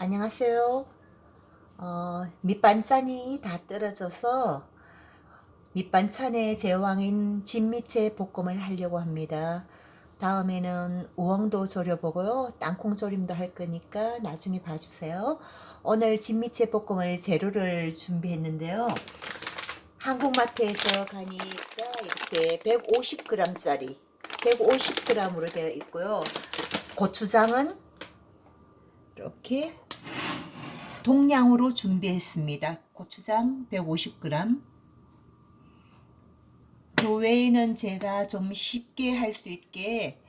안녕하세요. 밑반찬이 다 떨어져서 밑반찬의 제왕인 진미채 볶음을 하려고 합니다. 다음에는 우엉도 졸여보고요. 땅콩 조림도 할 거니까 나중에 봐주세요. 오늘 진미채 볶음을 재료를 준비했는데요. 한국마트에서 가니까 이렇게 150g짜리 150g으로 되어 있고요. 고추장은 이렇게 동량으로 준비했습니다. 고추장 150g. 그 외에는 제가 좀 쉽게 할 수 있게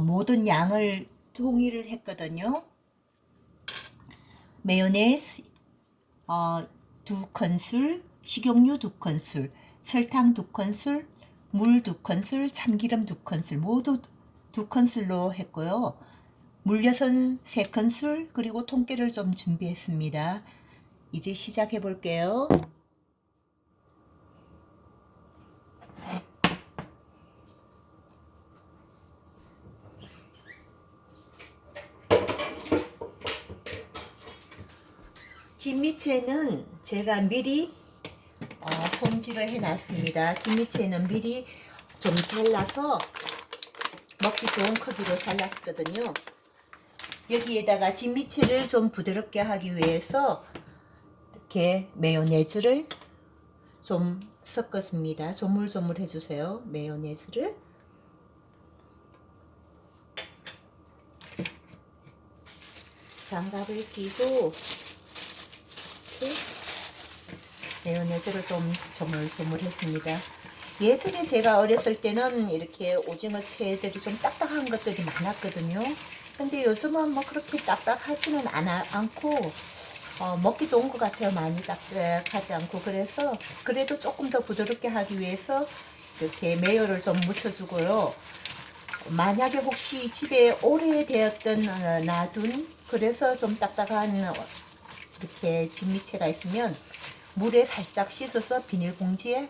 모든 양을 통일을 했거든요. 마요네즈 2큰술, 식용유 2큰술, 설탕 2큰술, 물 2큰술, 참기름 2큰술 모두 2큰술로 했고요. 물엿은 3큰술, 그리고 통깨를 좀 준비했습니다. 이제 시작해 볼게요. 진미채는 제가 미리 손질을 해 놨습니다. 진미채는 미리 좀 잘라서 먹기 좋은 크기로 잘랐거든요. 여기에다가 진미채를 좀 부드럽게 하기 위해서 이렇게 마요네즈를 좀 섞어줍니다. 조물조물 해주세요. 마요네즈를. 장갑을 끼고 이렇게 마요네즈를 좀 조물조물 했습니다. 예전에 제가 어렸을 때는 이렇게 오징어 채들이 좀 딱딱한 것들이 많았거든요. 근데 요즘은 뭐 그렇게 딱딱하지는 않고 먹기 좋은 것 같아요. 많이 딱딱하지 않고. 그래서 그래도 조금 더 부드럽게 하기 위해서 이렇게 마요를 좀 묻혀주고요. 만약에 혹시 집에 오래되었던 놔둔 그래서 좀 딱딱한 이렇게 진미채가 있으면 물에 살짝 씻어서 비닐봉지에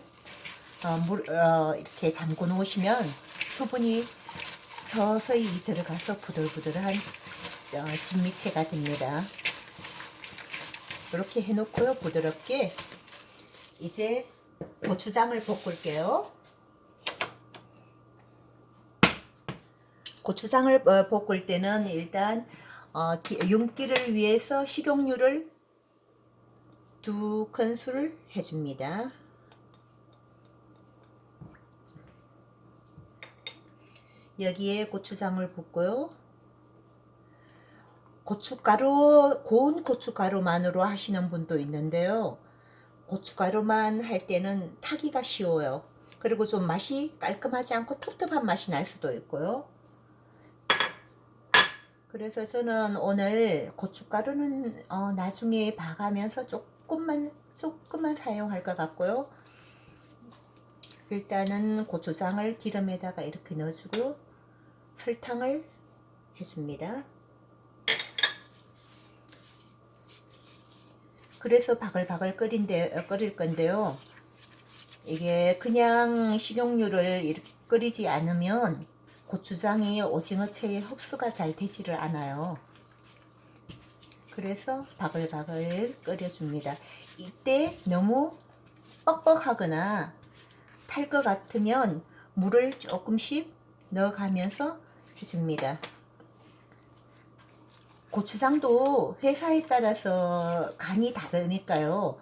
이렇게 잠궈 놓으시면 수분이 서서히 들어가서 부들부들한 진미채가 됩니다. 이렇게 해놓고요. 부드럽게 이제 고추장을 볶을게요. 고추장을 볶을 때는 일단 윤기를 위해서 식용유를 2큰술 해줍니다. 여기에 고추장을 붓고요. 고춧가루, 고운 고춧가루만으로 하시는 분도 있는데요. 고춧가루만 할 때는 타기가 쉬워요. 그리고 좀 맛이 깔끔하지 않고 텁텁한 맛이 날 수도 있고요. 그래서 저는 오늘 고춧가루는 나중에 봐가면서 조금만 사용할 것 같고요. 일단은 고추장을 기름에다가 이렇게 넣어주고 설탕을 해줍니다. 그래서 바글바글 끓일 건데요. 이게 그냥 식용유를 이렇게 끓이지 않으면 고추장이 오징어채에 흡수가 잘 되지를 않아요. 그래서 바글바글 끓여줍니다. 이때 너무 뻑뻑하거나 탈 것 같으면 물을 조금씩 넣어가면서 해줍니다. 고추장도 회사에 따라서 간이 다르니까요.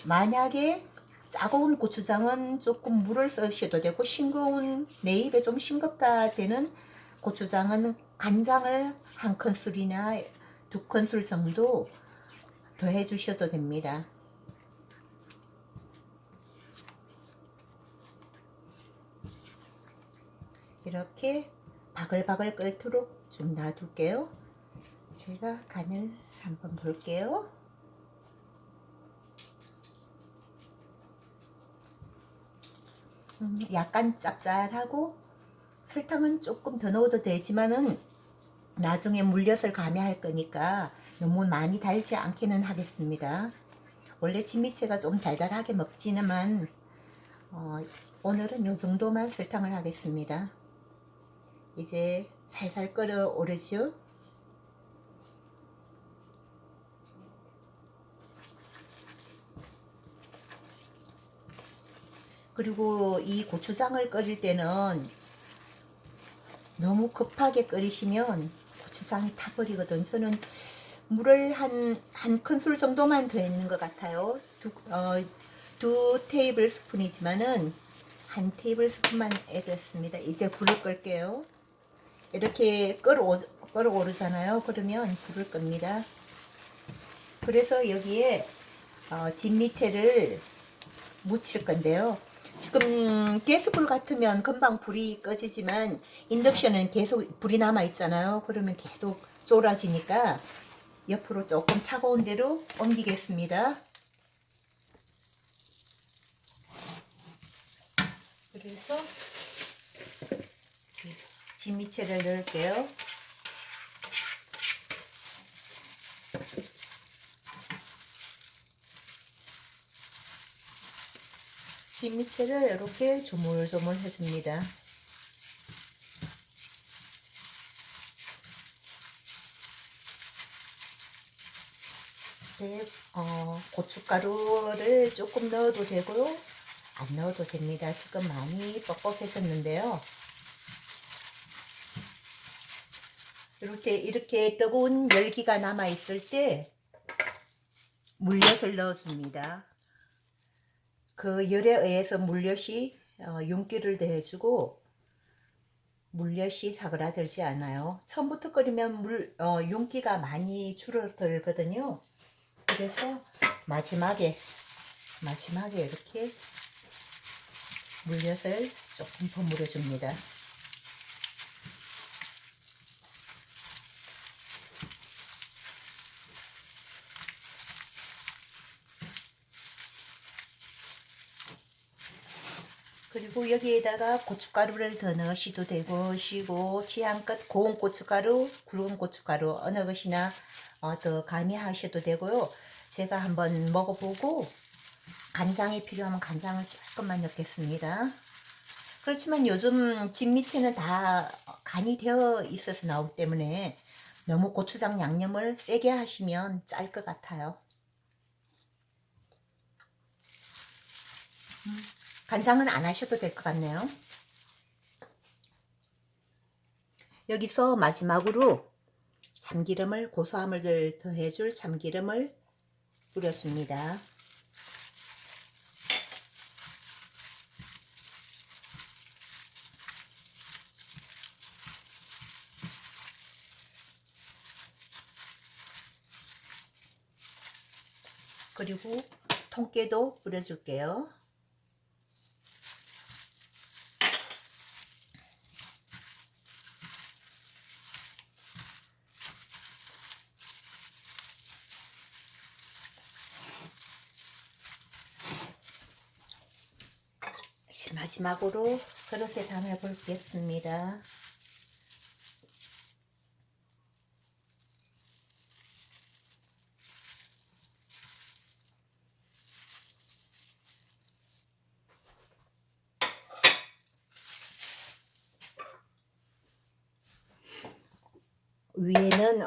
만약에 짜고운 고추장은 조금 물을 쓰셔도 되고 싱거운 내 입에 좀 싱겁다 되는 고추장은 간장을 1큰술이나 2큰술 정도 더해 주셔도 됩니다. 이렇게 바글바글 끓도록 좀 놔둘게요. 제가 간을 한번 볼게요. 약간 짭짤하고 설탕은 조금 더 넣어도 되지만은 나중에 물엿을 가미할 거니까 너무 많이 달지 않게는 하겠습니다. 원래 진미채가 좀 달달하게 먹지만 오늘은 이 정도만 설탕을 하겠습니다. 이제 살살 끓어오르죠. 그리고 이 고추장을 끓일 때는 너무 급하게 끓이시면 고추장이 타버리거든. 저는 물을 한 큰술 정도만 더 있는 것 같아요. 두 테이블 스푼이지만은 한 테이블 스푼만 애겼습니다. 이제 불을 끌게요. 이렇게 끓어오르잖아요. 그러면 불을 끕니다. 그래서 여기에 진미채를 무칠 건데요. 지금 가스불 같으면 금방 불이 꺼지지만 인덕션은 계속 불이 남아 있잖아요. 그러면 계속 졸아지니까 옆으로 조금 차가운 데로 옮기겠습니다. 그래서 진미채를 넣을게요. 진미채를 이렇게 조물조물 해줍니다. 네, 고춧가루를 조금 넣어도 되고요. 안 넣어도 됩니다. 지금 많이 뻑뻑해졌는데요. 이렇게 뜨거운 열기가 남아 있을 때 물엿을 넣어줍니다. 그 열에 의해서 물엿이 윤기를 더해주고 물엿이 사그라들지 않아요. 처음부터 끓이면 윤기가 많이 줄어들거든요. 그래서 마지막에 이렇게 물엿을 조금 버무려 줍니다. 그리고 여기에다가 고춧가루를 더 넣으셔도 되고 취향껏 고운 고춧가루, 굵은 고춧가루 어느 것이나 더 가미하셔도 되고요. 제가 한번 먹어보고 간장이 필요하면 간장을 조금만 넣겠습니다. 그렇지만 요즘 진미채는 다 간이 되어 있어서 나오기 때문에 너무 고추장 양념을 세게 하시면 짤 것 같아요. 간장은 안 하셔도 될 것 같네요. 여기서 마지막으로 참기름을 고소함을 더해줄 참기름을 뿌려줍니다. 그리고 통깨도 뿌려줄게요. 마지막으로 그릇에 담아 보겠습니다. 위에는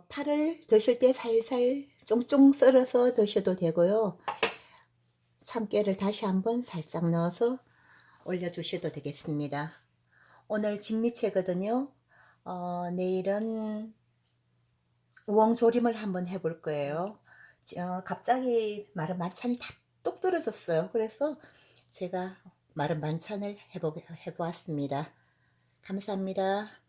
파를 드실 때 살살 쫑쫑 썰어서 드셔도 되고요. 참깨를 다시 한번 살짝 넣어서 올려주셔도 되겠습니다. 오늘 진미채거든요. 내일은 우엉조림을 한번 해볼 거예요. 갑자기 마른 반찬이 다 뚝 떨어졌어요. 그래서 제가 마른 반찬을 해보았습니다. 감사합니다.